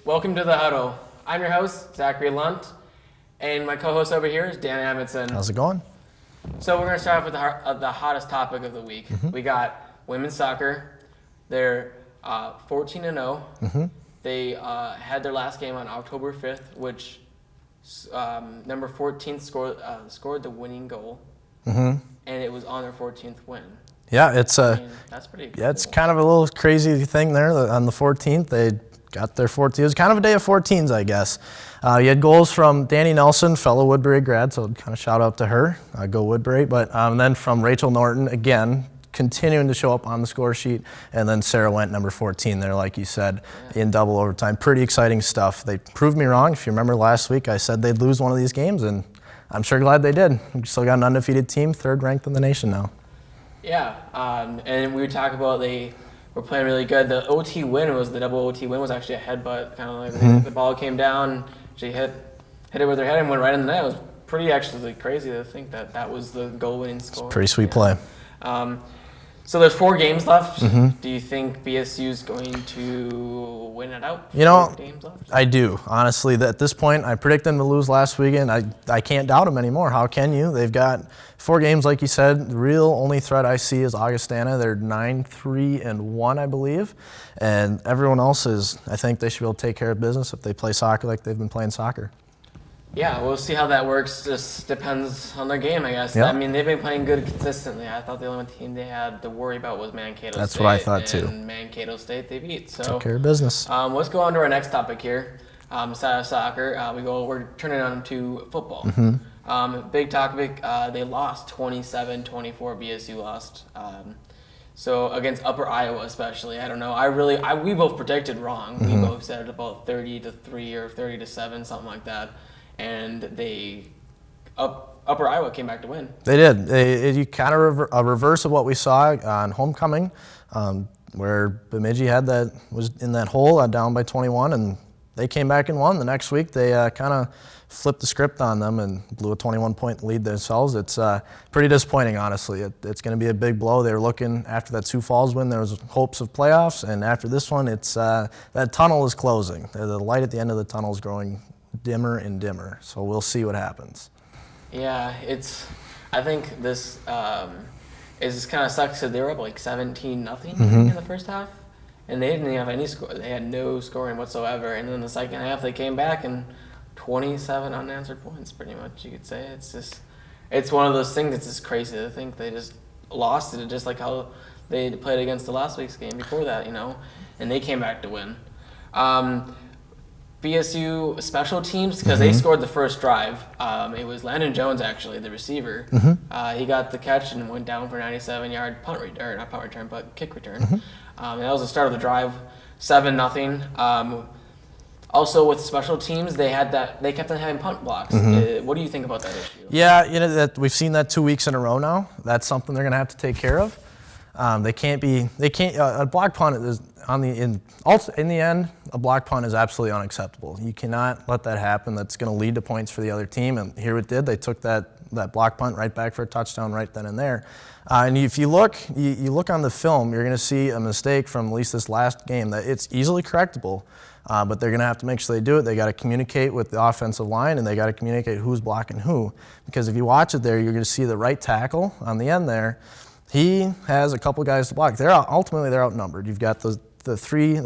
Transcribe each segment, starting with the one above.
Welcome to the huddle. I'm your host, Zachary Lunt, and my co-host over here is Dan Amundsen. How's it going? So we're going to start off with the hottest topic of the week. We got women's soccer. They're 14-0. They had their last game on October 5th, which number 14 scored the winning goal, and it was on their 14th win. Yeah, That's pretty cool. Yeah, it's kind of a little crazy thing there. On the 14th, they got their 14th. It was kind of a day of 14s, I guess. You had goals from Danny Nelson, fellow Woodbury grad, so kind of shout out to her. Go Woodbury. But then from Rachel Norton, again, continuing to show up on the score sheet. And then Sarah Went, number 14 there, like you said, in double overtime. Pretty exciting stuff. They proved me wrong. If you remember last week, I said they'd lose one of these games, and I'm sure glad they did. We've still got an undefeated team, third ranked in the nation now. Yeah, and we would talk about they were playing really good. The OT win the double OT win was actually a headbutt, kind of like the ball came down, she hit it with her head and went right in the net. It was pretty actually crazy to think that was the goal-winning score. It's pretty sweet play. So there's 4 games left. Do you think BSU is going to win it out? You know, games left? I do. Honestly, at this point, I predict them to lose last weekend. I can't doubt them anymore. How can you? They've got 4 games, like you said. The real only threat I see is Augustana. They're 9-3-1, I believe. And everyone else I think they should be able to take care of business if they play soccer like they've been playing soccer. Yeah, we'll see how that works. Just depends on their game, I guess. Yep. I mean, they've been playing good consistently. I thought the only team they had to worry about was Mankato State. That's what I thought too. And Mankato State they beat. So took care of business. Let's go on to our next topic here. Aside of soccer, we're turning on to football. Big topic. They lost 27-24. BSU lost. So against Upper Iowa, especially, I don't know. We both predicted wrong. We both said about 30-3 or 30-7, something like that. And Upper Iowa came back to win. They did. You kind of a reverse of what we saw on homecoming, where Bemidji was in that hole down by 21, and they came back and won. The next week, they kind of flipped the script on them and blew a 21-point lead themselves. It's pretty disappointing, honestly. It's going to be a big blow. They were looking after that Sioux Falls win. There was hopes of playoffs, and after this one, it's that tunnel is closing. The light at the end of the tunnel is growing dimmer and dimmer, so we'll see what happens. Yeah, I think this is kind of sucks because they were up like 17-0 in the first half, and they didn't have any score. They had no scoring whatsoever, and then the second half they came back and 27 unanswered points, pretty much, you could say. It's one of those things that's just crazy to think they just lost it, just like how they played against the last week's game before that, and they came back to win. BSU special teams, because they scored the first drive. It was Landon Jones, actually, the receiver. He got the catch and went down for a 97-yard kick return. And that was the start of the drive, 7-0. Also, with special teams, they kept on having punt blocks. What do you think about that issue? Yeah, that we've seen that 2 weeks in a row now. That's something they're going to have to take care of. A block punt is in the end, a block punt is absolutely unacceptable. You cannot let that happen. That's going to lead to points for the other team, and here it did. They took that block punt right back for a touchdown right then and there. And if you look on the film, you're going to see a mistake from at least this last game that it's easily correctable, but they're going to have to make sure they do it. They got to communicate with the offensive line, and they got to communicate who's blocking who. Because if you watch it there, you're going to see the right tackle on the end there. He has a couple guys to block. Ultimately they're outnumbered. You've got the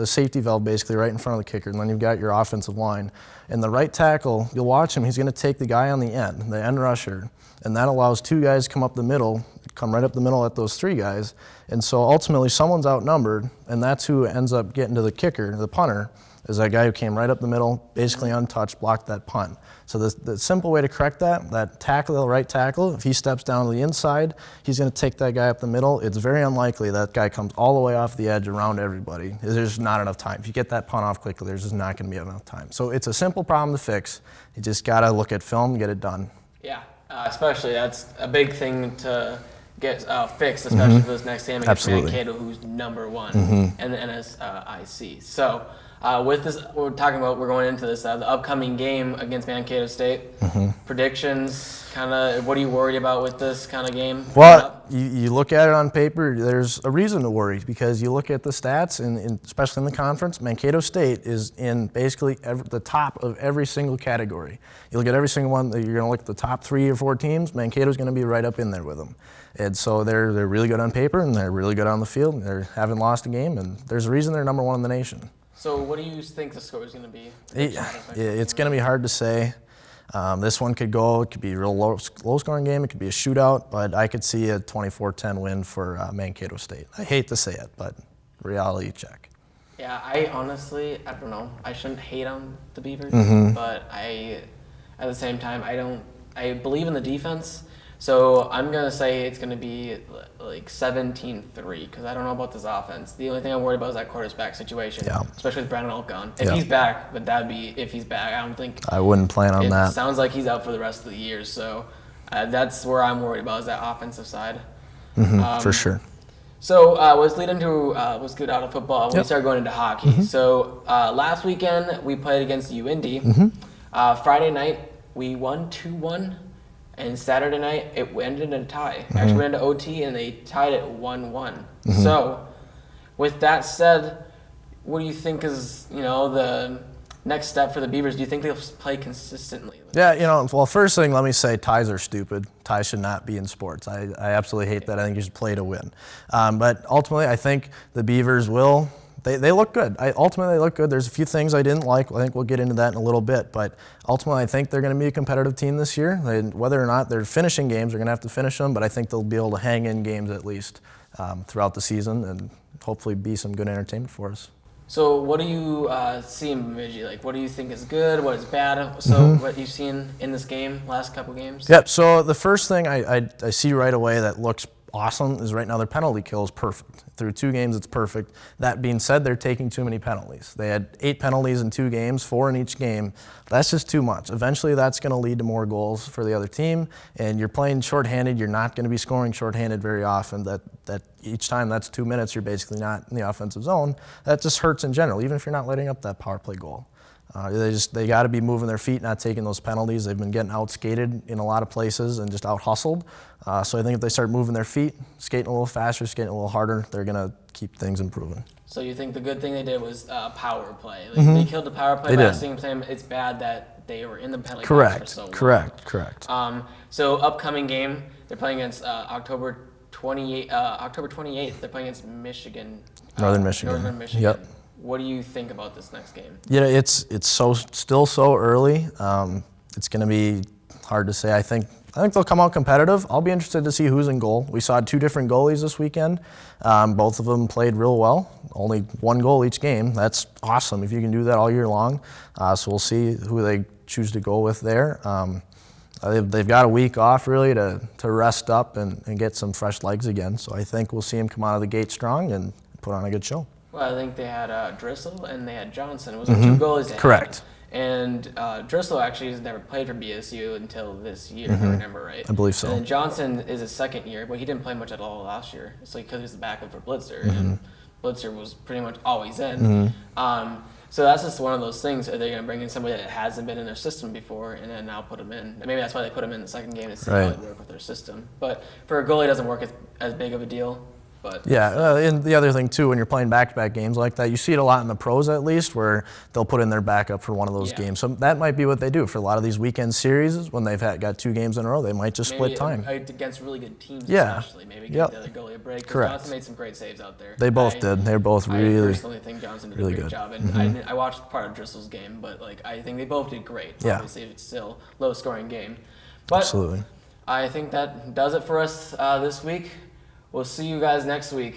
safety valve basically right in front of the kicker, and then you've got your offensive line. And the right tackle, you'll watch him, he's going to take the guy on the end rusher, and that allows 2 guys to come right up the middle at those 3 guys. And so ultimately someone's outnumbered, and that's who ends up getting to the kicker, the punter, is that guy who came right up the middle, basically untouched, blocked that punt. So the simple way to correct that tackle, the right tackle, if he steps down to the inside, he's going to take that guy up the middle. It's very unlikely that guy comes all the way off the edge around everybody. There's just not enough time. If you get that punt off quickly, there's just not going to be enough time. So it's a simple problem to fix. You just got to look at film and get it done. Yeah, especially that's a big thing to get fixed, especially for this next game against Mankato, who's number 1 in the NSIC. So With this, we're going into this, the upcoming game against Mankato State. Predictions, kind of, what are you worried about with this kind of game? Well, you look at it on paper, there's a reason to worry because you look at the stats, and especially in the conference, Mankato State is in basically the top of every single category. You look at every single one, you're going to look at the top 3 or 4 teams, Mankato's going to be right up in there with them. And so they're really good on paper, and they're really good on the field. They haven't lost a game, and there's a reason they're number 1 in the nation. So what do you think the score is going to be? It's going to be hard to say. This one could be a real low-scoring game. It could be a shootout, but I could see a 24-10 win for Mankato State. I hate to say it, but reality check. Yeah, I don't know. I shouldn't hate on the Beavers, but at the same time, I believe in the defense. So I'm going to say it's going to be like 17-3 because I don't know about this offense. The only thing I'm worried about is that quarterback situation, especially with Brandon Alt gone. If he's back, but if he's back, I don't think. I wouldn't plan on that. It sounds like he's out for the rest of the year. So that's where I'm worried about is that offensive side. For sure. So let's lead into let's get out of football. We start going into hockey. So last weekend we played against UIndy. Friday night we won 2-1. And Saturday night, it ended in a tie. Actually, went into OT, and they tied it 1-1. So, with that said, what do you think is, the next step for the Beavers? Do you think they'll play consistently? Yeah, well, first thing, let me say ties are stupid. Ties should not be in sports. I absolutely hate that. I think you should play to win. But ultimately, I think the Beavers will. They look good. Ultimately, they look good. There's a few things I didn't like. I think we'll get into that in a little bit. But ultimately, I think they're going to be a competitive team this year. Whether or not they're finishing games, they're going to have to finish them. But I think they'll be able to hang in games at least throughout the season and hopefully be some good entertainment for us. So what do you see in Bemidji? Like, what do you think is good? What is bad? So what you've seen in this game, last couple games? Yep. So the first thing I see right away that looks awesome is right now their penalty kill is perfect. Through 2 games, it's perfect. That being said, they're taking too many penalties. They had 8 penalties in 2 games, 4 in each game. That's just too much. Eventually, that's going to lead to more goals for the other team, and you're playing shorthanded. You're not going to be scoring shorthanded very often. That each time that's 2 minutes, you're basically not in the offensive zone. That just hurts in general, even if you're not letting up that power play goal. They got to be moving their feet, not taking those penalties. They've been getting out-skated in a lot of places and just out-hustled. So I think if they start moving their feet, skating a little faster, skating a little harder, they're going to keep things improving. So you think the good thing they did was power play. They killed the power play, but at the same time, it's bad that they were in the penalty box for so long. Correct. So upcoming game, they're playing against October 28th. They're playing against Michigan. Northern Michigan. Yep. What do you think about this next game? Yeah, it's still so early. It's going to be hard to say. I think they'll come out competitive. I'll be interested to see who's in goal. We saw 2 different goalies this weekend. Both of them played real well. Only 1 goal each game. That's awesome if you can do that all year long. So we'll see who they choose to go with there. They've got a week off really to rest up and get some fresh legs again. So I think we'll see them come out of the gate strong and put on a good show. Well, I think they had Driscoll and they had Johnson. It was 2 goalies they had. Correct. And Driscoll actually has never played for BSU until this year, if I remember right. I believe so. And then Johnson is his second year, but he didn't play much at all last year. It's like because he was the backup for Blitzer, and Blitzer was pretty much always in. So that's just one of those things. Are they going to bring in somebody that hasn't been in their system before and then now put them in? And maybe that's why they put him in the second game to see how they work with their system. But for a goalie, it doesn't work as big of a deal. But and the other thing too, when you're playing back-to-back games like that, you see it a lot in the pros at least, where they'll put in their backup for one of those games. So that might be what they do for a lot of these weekend series. When they've got 2 games in a row, they might just split time. Against really good teams, especially. Maybe give the other goalie a break. Correct. Johnson made some great saves out there. They both did. They were both really, I personally think Johnson did a great job. And I watched part of Driscoll's game, but I think they both did great. Yeah. Obviously, it's still a low-scoring game. But absolutely. I think that does it for us this week. We'll see you guys next week.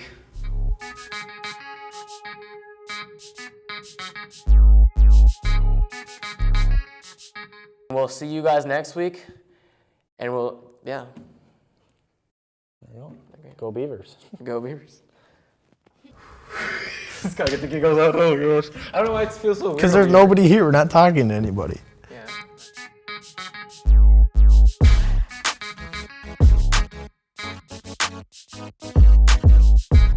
We'll see you guys next week, and Go Beavers. Go Beavers. Just gotta get the giggles out. Oh gosh. I don't know why it feels so weird. Because there's nobody here. We're not talking to anybody.